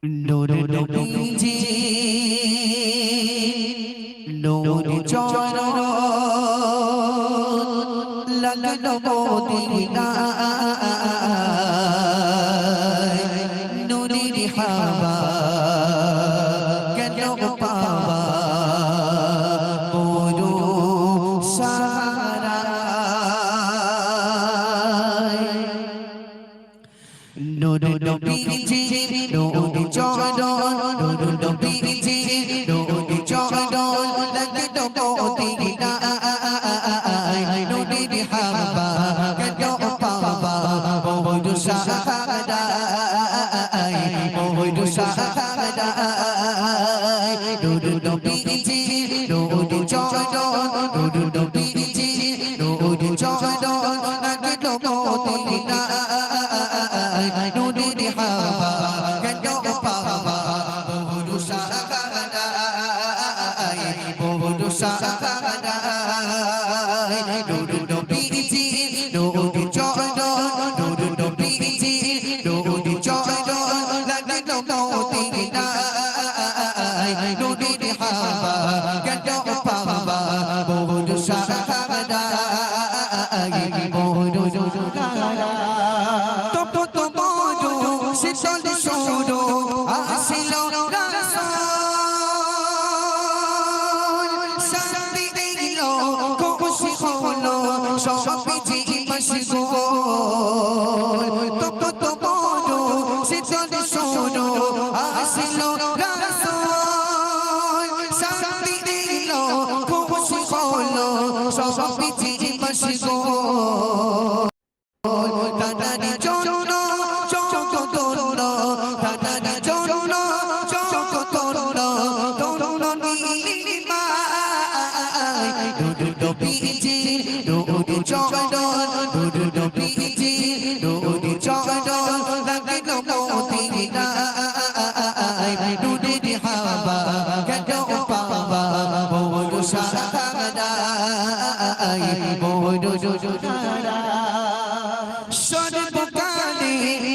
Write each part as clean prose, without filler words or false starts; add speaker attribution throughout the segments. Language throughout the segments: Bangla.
Speaker 1: নূর নবীজি নূর চরণ লাগলো মদিনায় নূরের হাওয়া কেন পাওয়া পুরো সাহারায় নূর নবীজি নূর চরণ নূর নবীজি নূর চরণ লাগলো মদিনায় নূরের হাওয়া কেন পাওয়া পুরো সাহারায় পুরো সাহারায় নূর নবীজি নূর চরণ নূর নবীজি নূর চরণ লাগলো মদিনায় নূরের হাওয়া কেন পাওয়া পুরো সাহারায় পুরো সাহারায় নূর নবীজি নূর চরণ নূর নবীজি নূর চরণ লাগলো মদিনায় নূরের হাওয়া কেন পাওয়া পুরো সাহারায় পুরো সাহারায় তো মরু শীতল সুরো আসিল রাসূল শান্তি দিল খুশি হলো সবজি মশগুল তো মরু শীতল সুরো আসিল রাসূল শান্তি দিল খুশি হলো সবজি মশগুল তানারি জন্য চোখ তরুণ তানারি জন্য চোখ তরুণ তরুণ নীলিমায় নূর নবীজি নূর চরণ নূর নবীজি নূর চরণ লাগলো মদিনায় নূরের হাওয়া কেন পাওয়া পুরো সাহারায় পুরো সর্বকালে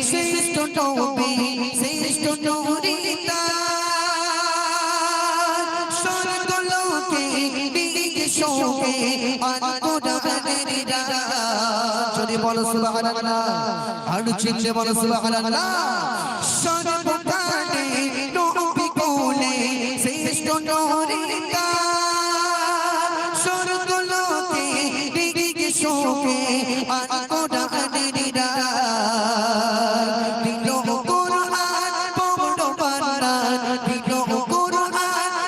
Speaker 1: শ্রেষ্ঠ নবী শ্রেষ্ঠ নূরিতা স্বর্গলোকে বিদেশে আল-কুরআনের রাত যদি বলো সুবহানাল্লাহ আর চিল্লে বলো সুবহানাল্লাহ সর্বকালে নবী কোলে শ্রেষ্ঠ নূরিতা স্বর্গলোকে বিদেশে আল-কুরআনের রাত দিল কুরআন পড়ো বান্নান দিল কুরআন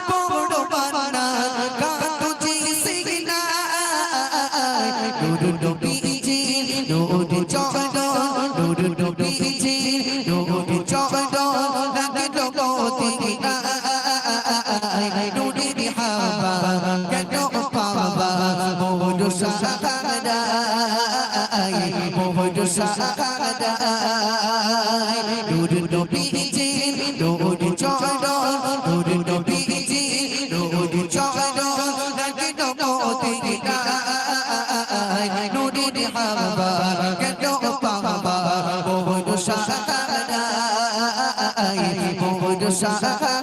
Speaker 1: পড়ো বান্নান কাঁদো যে সিগনায় নূর নবীজি নূর চরণ নূর নবীজি নূর চরণ লাগলো মদিনায় নূরের হাওয়া কেন পাওয়া পুরো সাহারায় পুরো সাহারায় নূর নবীজি নূর চরণ নূর নবীজি নূর চরণ লাগলো মদিনায় নূরের হাওয়া কেন পাওয়া পুরো সাহারায় পুরো সাহারায়